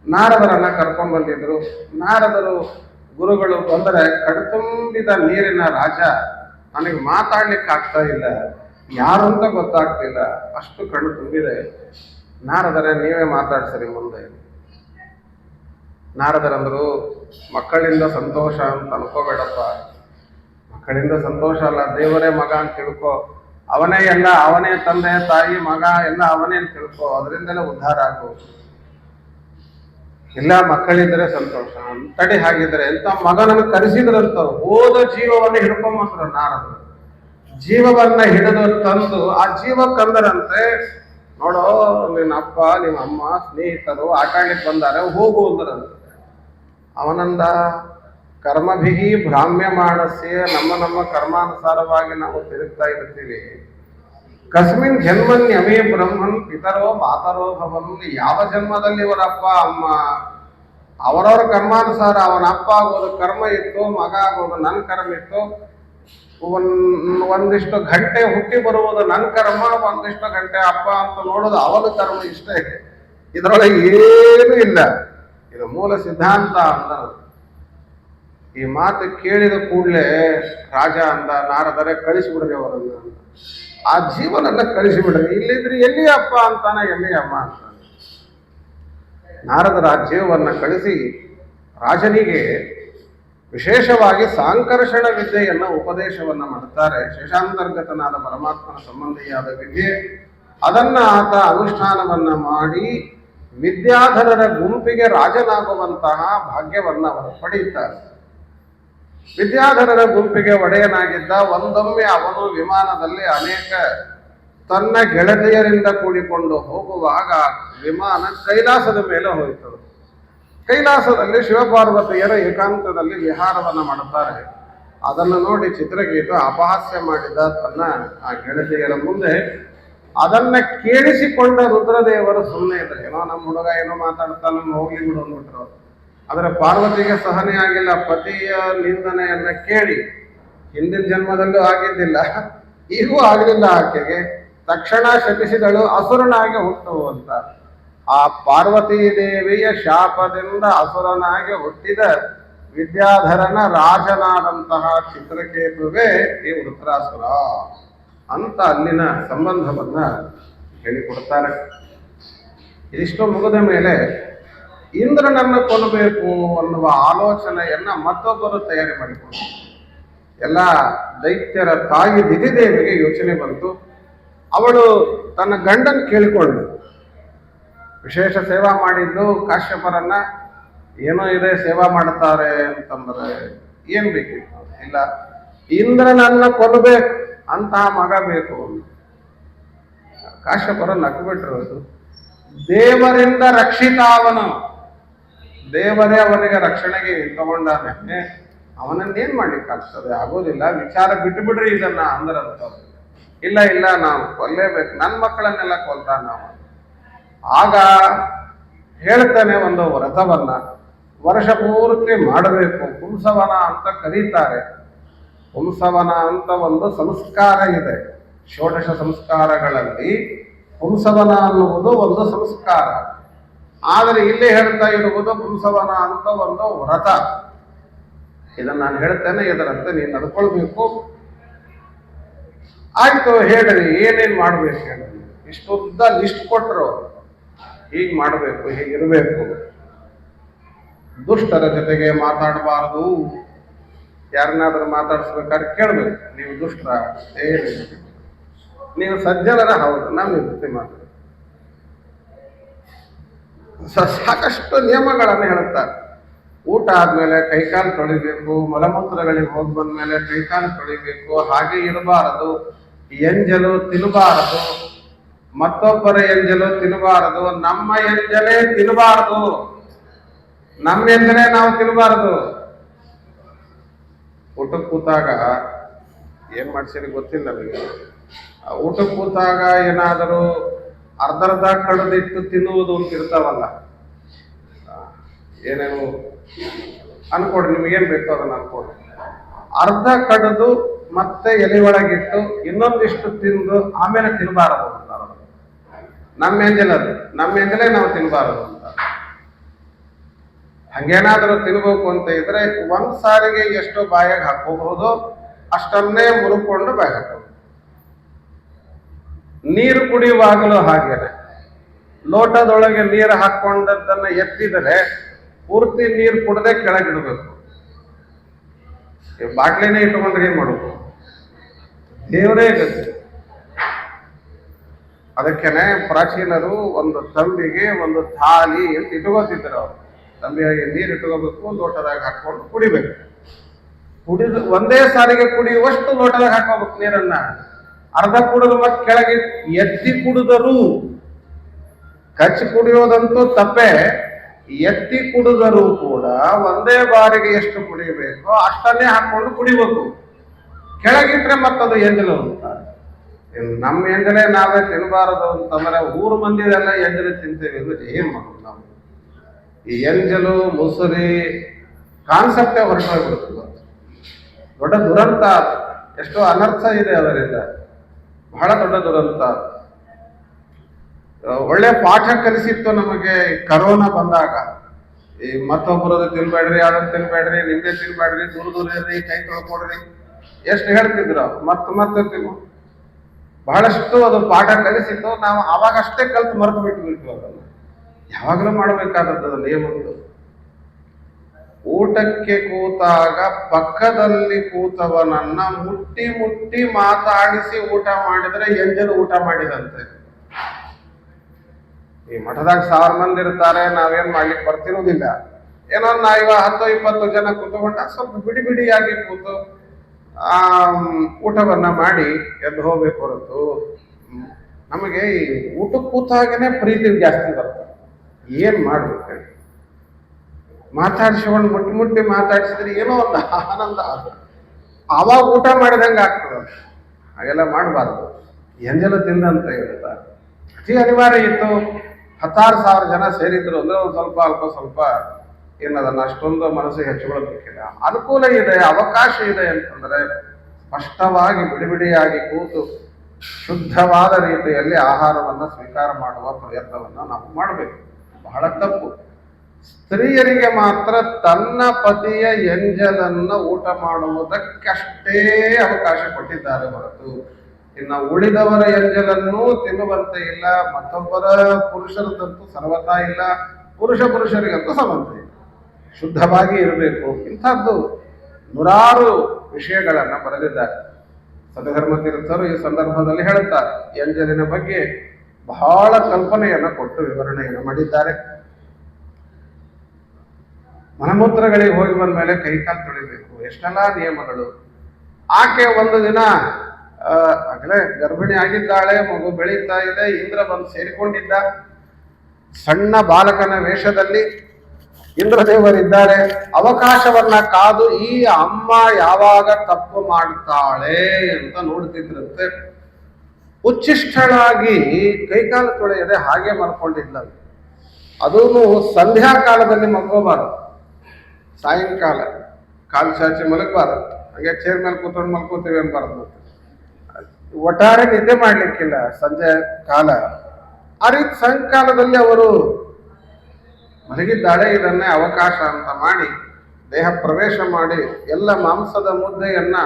ನಾರದರನ್ನ ಕರ್ಕೊಂಡ್ ಬಂದಿದ್ರು. ನಾರದರು ಗುರುಗಳು ಬಂದರೆ ಕಣ್ತುಂಬಿದ ನೀರಿನ ರಾಜ, ನನಗೆ ಮಾತಾಡ್ಲಿಕ್ಕೆ ಆಗ್ತಾ ಇಲ್ಲ, ಯಾರು ಅಂತ ಗೊತ್ತಾಗ್ತಿಲ್ಲ, ಅಷ್ಟು ಕಣ್ಣು ತುಂಬಿದೆ. ನಾರದರೇ ನೀವೇ ಮಾತಾಡ್ಸರಿ ಮುಂದೆ. ನಾರದರಂದ್ರು, ಮಕ್ಕಳಿಂದ ಸಂತೋಷ ಅಂತ ಅನ್ಕೋಬೇಡಪ್ಪ, ಮಕ್ಕಳಿಂದ ಸಂತೋಷ ಅಲ್ಲ, ದೇವರೇ ಮಗ ಅಂತ ತಿಳ್ಕೊ, ಅವನೇ ಎಲ್ಲ, ಅವನೇ ತಂದೆ ತಾಯಿ ಮಗ ಎಲ್ಲ ಅವನೇ ಅಂತ ತಿಳ್ಕೊ, ಅದರಿಂದಲೇ ಉದ್ಧಾರ ಆಗು. ಇಲ್ಲ ಮಕ್ಕಳಿದ್ರೆ ಸಂತೋಷ ತಡಿ, ಹಾಗಿದ್ರೆ ಎಂತ ಮಗನನ್ನು ಕರೆಸಿದ್ರಂತ, ಹೋದ ಜೀವವನ್ನು ಹಿಡ್ಕೊಂಬಂದ್ರು ನಾರದರು. ಜೀವವನ್ನ ಹಿಡಿದು ತಂದು ಆ ಜೀವ ಕಂದರಂತೆ, ನೋಡೋ ನಿನ್ನ ಅಪ್ಪ ನಿಮ್ಮ ಅಮ್ಮ ಸ್ನೇಹಿತರು ಆಟ ಆಡ್ಲಿಕ್ಕೆ ಬಂದಾರೆ, ಹೋಗು ಅಂದ್ರಂತೆ. ಅವನಂದ, ಕರ್ಮಭಿಹಿ ಭ್ರಾಮ್ಯ ಮಾಡಸ್ಯ, ನಮ್ಮ ಕರ್ಮಾನುಸಾರವಾಗಿ ನಾವು ತಿರುಗ್ತಾ ಇರ್ತೀವಿ. ಕಸ್ಮಿನ್ ಜನ್ಮನ್ಯಮೇ ಬ್ರಹ್ಮನ್ ಪಿತರೋ ಮಾತರೋ ಭವನ್, ಯಾವ ಜನ್ಮದಲ್ಲಿ ಇವರ ಅಪ್ಪ ಅಮ್ಮ ಅವರವರ ಕರ್ಮಾನುಸಾರ, ಅವನ ಅಪ್ಪ ಆಗೋದು ಕರ್ಮ ಇತ್ತು, ಮಗ ಆಗೋದು ನನ್ನ ಕರ್ಮ ಇತ್ತು, ಒಂದಿಷ್ಟು ಗಂಟೆ ಹುಟ್ಟಿ ಬರುವುದು ನನ್ನ ಕರ್ಮ, ಒಂದಿಷ್ಟು ಗಂಟೆ ಅಪ್ಪ ಅಂತ ನೋಡೋದು ಅವನ ಕರ್ಮ, ಇಷ್ಟೇ, ಇದರೊಳಗೆ ಏನೂ ಇಲ್ಲ, ಇದು ಮೂಲ ಸಿದ್ಧಾಂತ ಅಂದ. ಈ ಮಾತು ಕೇಳಿದ ಕೂಡಲೇ ರಾಜ ಅಂದ, ನಾರದರೆ ಕಳಿಸಿಬಿಡ್ರಿ ಅವರನ್ನು, ಆ ಜೀವನನ್ನ ಕಳಿಸಿಬಿಡ್ರಿ, ಇಲ್ಲಿದ್ರೆ ಎಲ್ಲಿ ಅಪ್ಪ ಅಂತಾನೆ, ಎಲ್ಲಿ ಅಮ್ಮ ಅಂತಾನೆ. ನಾರದರ ಆ ಜೀವವನ್ನ ಕಳಿಸಿ ರಾಜನಿಗೆ ವಿಶೇಷವಾಗಿ ಸಾಂಕರ್ಷಣ ವಿದ್ಯೆಯನ್ನ ಉಪದೇಶವನ್ನ ಮಾಡುತ್ತಾರೆ. ಶೇಷಾಂತರ್ಗತನಾದ ಪರಮಾತ್ಮನ ಸಂಬಂಧಿಯಾದ ವಿದ್ಯೆ, ಅದನ್ನ ಆತ ಅನುಷ್ಠಾನವನ್ನ ಮಾಡಿ ವಿದ್ಯಾಧರರ ಗುಂಪಿಗೆ ರಾಜನಾಗುವಂತಹ ಭಾಗ್ಯವನ್ನ ಅವರು ಪಡೆಯುತ್ತಾರೆ. ವಿದ್ಯಾಧರರ ಗುಂಪಿಗೆ ಒಡೆಯನಾಗಿದ್ದ. ಒಂದೊಮ್ಮೆ ಅವನು ವಿಮಾನದಲ್ಲಿ ಅನೇಕ ತನ್ನ ಗೆಳತಿಯರಿಂದ ಕೂಡಿಕೊಂಡು ಹೋಗುವಾಗ ವಿಮಾನ ಕೈಲಾಸದ ಮೇಲೆ ಹೋಯಿತು. ಕೈಲಾಸದಲ್ಲಿ ಶಿವಪಾರ್ವತಿಯರ ಏಕಾಂತದಲ್ಲಿ ವಿಹಾರವನ್ನ ಮಾಡುತ್ತಾರೆ. ಅದನ್ನು ನೋಡಿ ಚಿತ್ರಗೀತ ಅಪಹಾಸ್ಯ ಮಾಡಿದ ತನ್ನ ಆ ಗೆಳತಿಯರ ಮುಂದೆ. ಅದನ್ನ ಕೇಳಿಸಿಕೊಂಡ ರುದ್ರದೇವರು ಸುಮ್ಮನೆ ಇದ್ರೆ, ಏನೋ ನಮ್ಮ ಹುಡುಗ ಏನೋ ಮಾತಾಡ್ತಾನೆ, ಹೋಗ್ಲಿ ಬಿಡು ಅಂದ್ಬಿಟ್ರು. ಆದರೆ ಪಾರ್ವತಿಗೆ ಸಹನೆ ಆಗಿಲ್ಲ. ಪತಿಯ ನಿಂದನೆಯನ್ನ ಕೇಳಿ, ಹಿಂದಿನ ಜನ್ಮದಲ್ಲೂ ಆಗಿದ್ದಿಲ್ಲ, ಈಗೂ ಆಗಲಿಲ್ಲ ಆಕೆಗೆ. ತಕ್ಷಣ ಶಪಿಸಿದಳು, ಅಸುರನಾಗಿ ಹುಟ್ಟು ಅಂತ. ಆ ಪಾರ್ವತೀ ದೇವಿಯ ಶಾಪದಿಂದ ಅಸುರನಾಗಿ ಹುಟ್ಟಿದ ವಿದ್ಯಾಧರನ ರಾಜನಾದಂತಹ ಚಿತ್ರಕೇತುವೆ ಈ ವೃತ್ರಾಸುರ ಅಂತ ಅಲ್ಲಿನ ಸಂಬಂಧವನ್ನ ಹೇಳಿಕೊಡ್ತಾರೆ. ಇದಿಷ್ಟು ಮುಗಿದ ಮೇಲೆ ಇಂದ್ರನನ್ನು ಕೊಲ್ಲಬೇಕು ಅನ್ನುವ ಆಲೋಚನೆಯನ್ನ ಮತ್ತೊಬ್ಬರು ತಯಾರಿ ಮಾಡಿಕೊಂಡರು. ಎಲ್ಲ ದೈತ್ಯರ ತಾಯಿ ದಿತಿದೇವಿಗೆ ಯೋಚನೆ ಬಂತು. ಅವಳು ತನ್ನ ಗಂಡನ್ ಕೇಳಿಕೊಂಡು, ವಿಶೇಷ ಸೇವಾ ಮಾಡಿದ್ದು ಕಾಶ್ಯಪರನ್ನ, ಏನೋ ಇದೆ ಸೇವಾ ಮಾಡುತ್ತಾರೆ ಅಂತಂದ್ರೆ ಏನ್ ಬೇಕಿತ್ತು? ಇಲ್ಲ, ಇಂದ್ರನನ್ನ ಕೊಲ್ಲಬೇಕು ಅಂತಹ ಮಗ ಬೇಕು. ಕಾಶ್ಯಪರ ನಕ್ಬಿಟ್ರು. ದೇವರಿಂದ ರಕ್ಷಿತ ಅವನು, ದೇವರೇ ಅವನಿಗೆ ರಕ್ಷಣೆಗೆ ತಗೊಂಡಾನೆ, ಅವನನ್ನೇನ್ ಮಾಡ್ಲಿಕ್ಕಾಗ್ತದೆ? ಆಗೋದಿಲ್ಲ, ವಿಚಾರ ಬಿಟ್ಟು ಬಿಡ್ರಿ ಇದನ್ನ ಅಂದ್ರಂತ. ಇಲ್ಲ ಇಲ್ಲ, ನಾವು ಕೊಲ್ಲೇಬೇಕು, ನನ್ನ ಮಕ್ಕಳನ್ನೆಲ್ಲ ಕೊಲ್ತಾನ ನಾವು. ಆಗ ಹೇಳ್ತಾನೆ ಒಂದು ವ್ರತವನ್ನ ವರ್ಷ ಪೂರ್ತಿ ಮಾಡಬೇಕು. ಪುಂಸವನ ಅಂತ ಕರೀತಾರೆ. ಪುಂಸವನ ಅಂತ ಒಂದು ಸಂಸ್ಕಾರ ಇದೆ. ಷೋಡಶ ಸಂಸ್ಕಾರಗಳಲ್ಲಿ ಪುಂಸವನ ಅನ್ನುವುದು ಒಂದು ಸಂಸ್ಕಾರ. ಆದರೆ ಇಲ್ಲಿ ಹೇಳ್ತಾ ಇರುವುದು ಪುಂಸವನ ಅಂತ ಒಂದು ವ್ರತ. ಇದನ್ನ ನಾನು ಹೇಳ್ತೇನೆ, ಇದರಂತೆ ನೀನು ನಡ್ಕೊಳ್ಬೇಕು. ಆಯ್ತು ಹೇಳ್ರಿ, ಏನೇನ್ ಮಾಡ್ಬೇಕು ಹೇಳಿ. ಇಷ್ಟುದ್ದ ಲಿಸ್ಟ್ ಕೊಟ್ಟರು, ಹೀಗೆ ಮಾಡಬೇಕು, ಹೀಗಿರ್ಬೇಕು, ದುಷ್ಟರ ಜೊತೆಗೆ ಮಾತಾಡಬಾರದು, ಯಾರನ್ನಾದ್ರೂ ಮಾತಾಡಿಸ್ಬೇಕಾದ್ರೆ ಕೇಳ್ಬೇಕು, ನೀವು ದುಷ್ಟರ ಏನು, ನೀವು ಸಜ್ಜನರ, ಹೌದು ನಮ್ಮ ಜೊತೆ ಮಾತಾಡಿ. ಸಾಕಷ್ಟು ನಿಯಮಗಳನ್ನು ಹೇಳುತ್ತಾರೆ. ಊಟ ಆದ್ಮೇಲೆ ಕೈಕಾಲು ತೊಳಿಬೇಕು, ಮಲಮೂತ್ರಗಳಿಗೆ ಹೋಗಿ ಬಂದ್ಮೇಲೆ ಕೈಕಾಲು ತೊಳಿಬೇಕು, ಹಾಗೆ ಇರಬಾರದು, ಎಂಜಲು ತಿನ್ನಬಾರದು, ಮತ್ತೊಬ್ಬರ ಎಂಜಲು ತಿನ್ನಬಾರದು, ನಮ್ಮ ಎಂಜಲೇ ತಿನ್ನಬಾರದು, ನಮ್ಮ ಎಂಜಲೇ ನಾವು ತಿನ್ನಬಾರದು. ಊಟಕ್ಕೆ ಕೂತಾಗ ಏನ್ ಮಾಡ್ಸಿರಿ ಗೊತ್ತಿಲ್ಲ ನನಗೆ. ಊಟಕ್ಕೆ ಕೂತಾಗ ಏನಾದರೂ ಅರ್ಧರ್ಧ ಕಡ್ದಿಟ್ಟು ತಿನ್ನುವುದು ಅಂತ ಇರ್ತಾವಲ್ಲ, ಏನೇನು ಅನ್ಕೊಡ್ರಿ, ನಿಮಗೇನು ಬೇಕೋ ಅದನ್ನ ಅನ್ಕೊಡ್ರಿ. ಅರ್ಧ ಕಡಿದು ಮತ್ತೆ ಎಲೆ ಒಳಗಿಟ್ಟು ಇನ್ನೊಂದಿಷ್ಟು ತಿಂದು ಆಮೇಲೆ ತಿನ್ನಬಾರದು ಅಂತ ನಮ್ಮ ಎಂಜಲದು, ನಮ್ಮ ಎಂಜಲೇ ನಾವು ತಿನ್ನಬಾರದು ಅಂತ. ಹಂಗೇನಾದ್ರೂ ತಿನ್ಬೇಕು ಅಂತ ಇದ್ರೆ ಒಂದ್ ಸಾರಿಗೆ ಎಷ್ಟು ಬಾಯಾಗ ಹಾಕೋಬಹುದು ಅಷ್ಟನ್ನೇ ಮುರುಕೊಂಡು ಬಾಯಿ ಹಾಕೋದು. ನೀರು ಕುಡಿಯುವಾಗಲೂ ಹಾಗೇನೆ, ಲೋಟದೊಳಗೆ ನೀರು ಹಾಕೊಂಡದ್ದನ್ನ ಎತ್ತಿದರೆ ಪೂರ್ತಿ ನೀರು ಕುಡದೆ ಕೆಳಗಿಡಬೇಕು. ಬಾಟ್ಲಿನೇ ಇಟ್ಕೊಂಡ್ರೆ ಏನ್ ಮಾಡುದು? ದೇವರೇ ಗತಿ. ಅದಕ್ಕೇನೆ ಪ್ರಾಚೀನರು ಒಂದು ತಂಬಿಗೆ ಒಂದು ಥಾಲಿ ಅಂತ ಇಟ್ಕೋತಿದ್ರು. ಅವರು ತಂಬಿಗೆ ನೀರು ಇಟ್ಕೋಬೇಕು, ಲೋಟದಾಗ ಹಾಕೊಂಡು ಕುಡಿಬೇಕು. ಕುಡಿದು ಒಂದೇ ಸಾರಿಗೆ ಕುಡಿಯುವಷ್ಟು ಲೋಟದಾಗ ಹಾಕೋಬೇಕು ನೀರನ್ನ. ಅರ್ಧ ಕುಡಿದು ಮತ್ತೆ ಕೆಳಗೆ ಎತ್ತಿ ಕುಡಿದರೂ, ಕಚ್ಚಿ ಕುಡಿಯೋದಂತೂ ತಪ್ಪೆ, ಎತ್ತಿ ಕುಡಿದರೂ ಕೂಡ ಒಂದೇ ಬಾರಿಗೆ ಎಷ್ಟು ಕುಡಿಯಬೇಕು ಅಷ್ಟನ್ನೇ ಹಾಕೊಂಡು ಕುಡಿಬೇಕು. ಕೆಳಗಿಟ್ರೆ ಮತ್ತದು ಎಂಜಲು ಅಂತ. ನಮ್ಮ ಎಂಜಲೇ ನಾವೇ ತಿನ್ನಬಾರದು ಅಂತಂದ್ರೆ ಊರು ಮಂದಿದೆಲ್ಲ ಎಂಜಲು ತಿಂತೇವೆ ಅಂದ್ರೆ ಏನ್ ಮಾಡೋದು ನಾವು? ಈ ಎಂಜಲು ಮುಸುರಿ ಕಾನ್ಸೆಪ್ಟೇ ಹೊರಟೋಗ್ಬಿಡುತ್ತೆ. ದೊಡ್ಡ ದುರಂತ, ಎಷ್ಟೋ ಅನರ್ಥ ಇದೆ ಅದರಿಂದ, ಬಹಳ ದೊಡ್ಡ ದುರಂತ. ಒಳ್ಳೆ ಪಾಠ ಕಲಿಸಿತ್ತು ನಮಗೆ ಕರೋನಾ ಬಂದಾಗ. ಈ ಮತ್ತೊಬ್ಬರದ್ದು ತಿನ್ಬೇಡ್ರಿ, ಅದನ್ನ ತಿನ್ಬೇಡ್ರಿ, ನಿಮ್ಗೆ ತಿನ್ಬೇಡ್ರಿ, ದೂರ ದೂರ ಇರ್ರಿ, ಕೈ ತೊಳ್ಕೊಡ್ರಿ, ಎಷ್ಟು ಹೇಳ್ತಿದ್ರು. ಮತ್ತೆ ತಿನ್ನು, ಬಹಳಷ್ಟು ಅದು ಪಾಠ ಕಲಿಸಿತ್ತು. ನಾವು ಅವಾಗಷ್ಟೇ ಕಲ್ತು ಮರೆತು ಬಿಟ್ಟು ಅದನ್ನು. ಯಾವಾಗಲೂ ಮಾಡಬೇಕಾದದ್ದು ನಿಯಮಗಳು. ಊಟಕ್ಕೆ ಕೂತಾಗ ಪಕ್ಕದಲ್ಲಿ ಕೂತವನನ್ನ ಮುಟ್ಟಿ ಮುಟ್ಟಿ ಮಾತಾಡಿಸಿ ಊಟ ಮಾಡಿದ್ರೆ ಎಂಜಲು ಊಟ ಮಾಡಿದಂತೆ. ಈ ಮಠದಾಗ 1000 ಮಂದಿ ಇರ್ತಾರೆ, ನಾವೇನ್ ಮಾಡ್ಲಿಕ್ಕೆ ಬರ್ತಿರೋದಿಲ್ಲ. ಏನೋ 10-20 ಜನ ಕೂತ್ಕೊಂಡಾಗ ಸ್ವಲ್ಪ ಬಿಡಿ ಬಿಡಿಯಾಗಿ ಕೂತು ಊಟವನ್ನ ಮಾಡಿ ಎದ್ದು ಹೋಗ್ಬೇಕು ಹೊರತು, ನಮಗೆ ಈ ಊಟಕ್ಕೆ ಕೂತಾಗನೆ ಪ್ರೀತಿ ಜಾಸ್ತಿ ಬರ್ತದೆ. ಏನ್ ಮಾಡ್ಬೇಕು? ಮಾತಾಡಿಸ್ಕೊಂಡು ಮುಟ್ಟಿ ಮುಟ್ಟಿ ಮಾತಾಡಿಸಿದ್ರೆ ಏನೋ ಒಂದು ಆನಂದ, ಆವಾಗ ಊಟ ಮಾಡಿದಂಗೆ ಆಗ್ತದೆ. ಹಾಗೆಲ್ಲ ಮಾಡಬಾರ್ದು. ಎಂಜಲು ತಿಂದಂತ ಹೇಳ್ತಾರೆ. ಅತಿ ಅನಿವಾರ್ಯ ಇತ್ತು. 16,000 ಜನ ಸೇರಿದ್ರು ಅಂದ್ರೆ ಒಂದು ಸ್ವಲ್ಪ ಏನದನ್ನ ಅಷ್ಟೊಂದು ಮನಸ್ಸಿಗೆ ಹಚ್ಚಿಕೊಳ್ಳಬೇಕಿಲ್ಲ. ಅನುಕೂಲ ಇದೆ, ಅವಕಾಶ ಇದೆ ಅಂತಂದ್ರೆ ಸ್ಪಷ್ಟವಾಗಿ ಬಿಡಿಬಿಡಿಯಾಗಿ ಕೂತು ಶುದ್ಧವಾದ ರೀತಿಯಲ್ಲಿ ಆಹಾರವನ್ನ ಸ್ವೀಕಾರ ಮಾಡುವ ಪ್ರಯತ್ನವನ್ನ ನಾವು ಮಾಡಬೇಕು. ಬಹಳ ತಪ್ಪು. ಸ್ತ್ರೀಯರಿಗೆ ಮಾತ್ರ ತನ್ನ ಪತಿಯ ಎಂಜಲನ್ನ ಊಟ ಮಾಡುವುದಕ್ಕಷ್ಟೇ ಅವಕಾಶ ಕೊಟ್ಟಿದ್ದಾರೆ ಹೊರತು ಇನ್ನು ಉಳಿದವರ ಎಂಜಲನ್ನು ತಿನ್ನುವಂತೆ ಇಲ್ಲ. ಮತ್ತೊಬ್ಬರ ಪುರುಷರದಂತೂ ಸರ್ವತಾ ಇಲ್ಲ, ಪುರುಷರಿಗಂತೂ ಸಂಬಂಧ ಇಲ್ಲ. ಶುದ್ಧವಾಗಿ ಇರಬೇಕು. ಇಂಥದ್ದು ನೂರಾರು ವಿಷಯಗಳನ್ನ ಬರೆದಿದ್ದಾರೆ. ಸತ್ಯಧರ್ಮ ತೀರ್ಥರು ಈ ಸಂದರ್ಭದಲ್ಲಿ ಹೇಳುತ್ತಾರೆ. ಎಂಜಲಿನ ಬಗ್ಗೆ ಬಹಳ ಕಲ್ಪನೆಯನ್ನ ಕೊಟ್ಟು ವಿವರಣೆಯನ್ನು ಮಾಡಿದ್ದಾರೆ. ಮಲಮೂತ್ರಗಳಿಗೆ ಹೋಗಿ ಬಂದ ಮೇಲೆ ಕೈಕಾಲು ತೊಳಿಬೇಕು, ಎಷ್ಟೆಲ್ಲ ನಿಯಮಗಳು. ಆಕೆ ಒಂದು ದಿನ ಆಗಲೇ ಗರ್ಭಿಣಿ ಆಗಿದ್ದಾಳೆ, ಮಗು ಬೆಳೀತಾ ಇದೆ. ಇಂದ್ರ ಬಂದು ಸೇರಿಕೊಂಡಿದ್ದ. ಸಣ್ಣ ಬಾಲಕನ ವೇಷದಲ್ಲಿ ಇಂದ್ರದೇವರಿದ್ದಾರೆ. ಅವಕಾಶವನ್ನ ಕಾದು ಈ ಅಮ್ಮ ಯಾವಾಗ ತಪ್ಪು ಮಾಡ್ತಾಳೆ ಅಂತ ನೋಡ್ತಿದ್ರಂತೆ. ಉಚ್ಚಿಷ್ಟಳಾಗಿ ಕೈಕಾಲು ತೊಳೆಯದೆ ಹಾಗೆ ಮಲ್ಕೊಂಡಿದ್ದ. ಅದೂ ಸಂಧ್ಯಾ ಕಾಲದಲ್ಲಿ ಮಲ್ಕೋಬಾರದು, ಸಾಯಂಕಾಲ ಕಾಲು ಚಾಚಿ ಮಲಗಬಾರದು. ಹಾಗೆ ಚೇರ್ ಮೇಲೆ ಕೂತ್ಕೊಂಡು ಮಲ್ಕೋತೀವಿ ಅನ್ಬಾರದು. ಒಟ್ಟಾರೆ ನಿದ್ದೆ ಮಾಡ್ಲಿಕ್ಕಿಲ್ಲ ಸಂಜೆ ಕಾಲ. ಆ ರೀತಿ ಸಾಯಂಕಾಲದಲ್ಲಿ ಅವರು ಮಲಗಿದ್ದಾಳೆ. ಇದನ್ನೇ ಅವಕಾಶ ಅಂತ ಮಾಡಿ ದೇಹ ಪ್ರವೇಶ ಮಾಡಿ ಎಲ್ಲ ಮಾಂಸದ ಮುದ್ದೆಯನ್ನ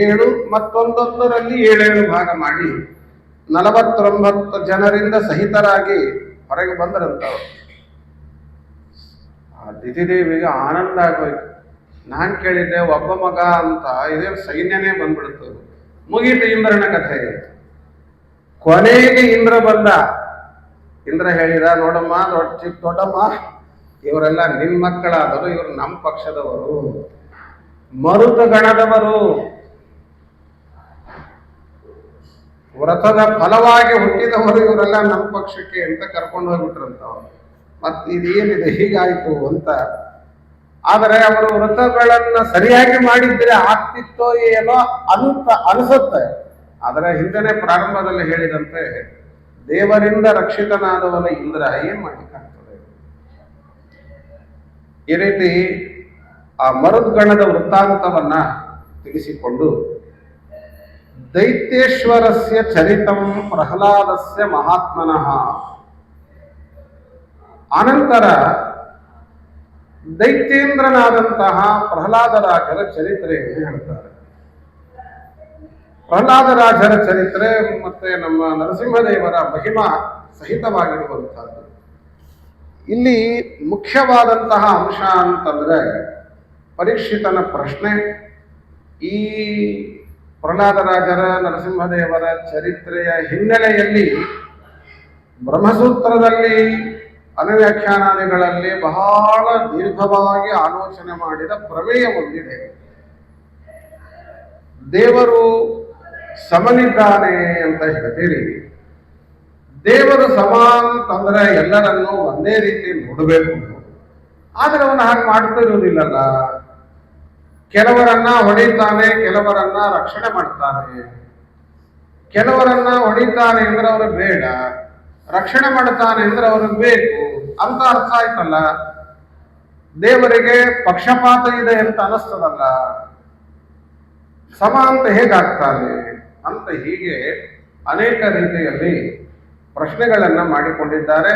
7 ಮತ್ತೊಂದೊಂದರಲ್ಲಿ 7 ಭಾಗ ಮಾಡಿ 49 ಜನರಿಂದ ಸಹಿತರಾಗಿ ಹೊರಗೆ ಬಂದರಂತವ್ರು. ಆ ದಿತಿದೇವಿಗೆ ಆನಂದ ಆಗೋಯ್ತು. ನಾನ್ ಕೇಳಿದ್ದೆ ಒಬ್ಬ ಮಗ ಅಂತ, ಇದೇನು ಸೈನ್ಯನೇ ಬಂದ್ಬಿಡ್ತು. ಮುಗೀತು ಇಂದ್ರನ ಕಥೆ. ಕೊನೆಗೆ ಇಂದ್ರ ಬಂದ. ಇಂದ್ರ ಹೇಳಿದ, ನೋಡಮ್ಮ ದೊಡ್ಡಮ್ಮ, ಇವರೆಲ್ಲ ನಿನ್ ಮಕ್ಕಳಾದರು, ಇವರು ನಮ್ಮ ಪಕ್ಷದವರು, ಮರುತ ಗಣದವರು, ವ್ರತದ ಫಲವಾಗಿ ಹುಟ್ಟಿದವರು ಇವರೆಲ್ಲ ನಮ್ಮ ಪಕ್ಷಕ್ಕೆ ಅಂತ ಕರ್ಕೊಂಡು ಹೋಗ್ಬಿಟ್ರಂತವ್ರು. ಮತ್ ಇದೇನಿದೆ ಹೀಗಾಯ್ತು ಅಂತ. ಆದರೆ ಅವರು ವ್ರತಗಳನ್ನ ಸರಿಯಾಗಿ ಮಾಡಿದ್ರೆ ಆಗ್ತಿತ್ತೋ ಏನೋ ಅಂತ ಅನಿಸುತ್ತೆ. ಆದರೆ ಹಿಂದೆನೆ ಪ್ರಾರಂಭದಲ್ಲಿ ಹೇಳಿದಂತೆ ದೇವರಿಂದ ರಕ್ಷಿತನಾದವನ ಇಂದ್ರ ಏನ್ ಮಾಡ್ಲಿಕ್ಕಾಗ್ತದೆ? ಈ ರೀತಿ ಆ ಮರುದ್ಗಣದ ವೃತ್ತಾಂತವನ್ನ ತಿಳಿಸಿಕೊಂಡು ದೈತ್ಯೇಶ್ವರಸ್ಯ ಚರಿತಂ ಪ್ರಹ್ಲಾದಸ್ಯ ಮಹಾತ್ಮನಃ, ಅನಂತರ ದೈತ್ಯೇಂದ್ರನಾದಂತಹ ಪ್ರಹ್ಲಾದರಾಜರ ಚರಿತ್ರೆಯನ್ನು ಹೇಳ್ತಾರೆ. ಪ್ರಹ್ಲಾದರಾಜರ ಚರಿತ್ರೆ ಮತ್ತೆ ನಮ್ಮ ನರಸಿಂಹದೇವರ ಮಹಿಮಾ ಸಹಿತವಾಗಿರುವಂತಹದ್ದು. ಇಲ್ಲಿ ಮುಖ್ಯವಾದಂತಹ ಅಂಶ ಅಂತಂದ್ರೆ ಪರೀಕ್ಷಿತನ ಪ್ರಶ್ನೆ. ಈ ಪ್ರಹ್ಲಾದರಾಜರ ನರಸಿಂಹದೇವರ ಚರಿತ್ರೆಯ ಹಿನ್ನೆಲೆಯಲ್ಲಿ ಬ್ರಹ್ಮಸೂತ್ರದಲ್ಲಿ ಅನುವ್ಯಾಖ್ಯಾನಾದಿಗಳಲ್ಲಿ ಬಹಳ ದೀರ್ಘವಾಗಿ ಆಲೋಚನೆ ಮಾಡಿದ ಪ್ರಮೇಯ ಒಂದಿದೆ. ದೇವರು ಸಮನಿದ್ದಾನೆ ಅಂತ ಹೇಳ್ತೀರಿ. ದೇವರು ಸಮ ಅಂತಂದ್ರೆ ಎಲ್ಲರನ್ನೂ ಒಂದೇ ರೀತಿ ನೋಡಬೇಕು. ಆದ್ರೆ ಅವನು ಹಾಗೆ ಮಾಡ್ತಿರುವುದಿಲ್ಲಲ್ಲ. ಕೆಲವರನ್ನ ಹೊಡಿತಾನೆ, ಕೆಲವರನ್ನ ರಕ್ಷಣೆ ಮಾಡ್ತಾನೆ. ಕೆಲವರನ್ನ ಹೊಡಿತಾನೆ ಅಂದ್ರೆ ಅವ್ರಿಗೆ ಬೇಡ, ರಕ್ಷಣೆ ಮಾಡ್ತಾನೆ ಅಂದ್ರೆ ಅವ್ರಿಗೆ ಬೇಕು ಅಂತ ಅರ್ಥ ಆಯ್ತಲ್ಲ. ದೇವರಿಗೆ ಪಕ್ಷಪಾತ ಇದೆ ಅಂತ ಅನಿಸ್ತದಲ್ಲ. ಸಮ ಅಂತ ಹೇಗಾಗ್ತಾನೆ ಅಂತ ಹೀಗೆ ಅನೇಕ ರೀತಿಯಲ್ಲಿ ಪ್ರಶ್ನೆಗಳನ್ನ ಮಾಡಿಕೊಂಡಿದ್ದಾರೆ.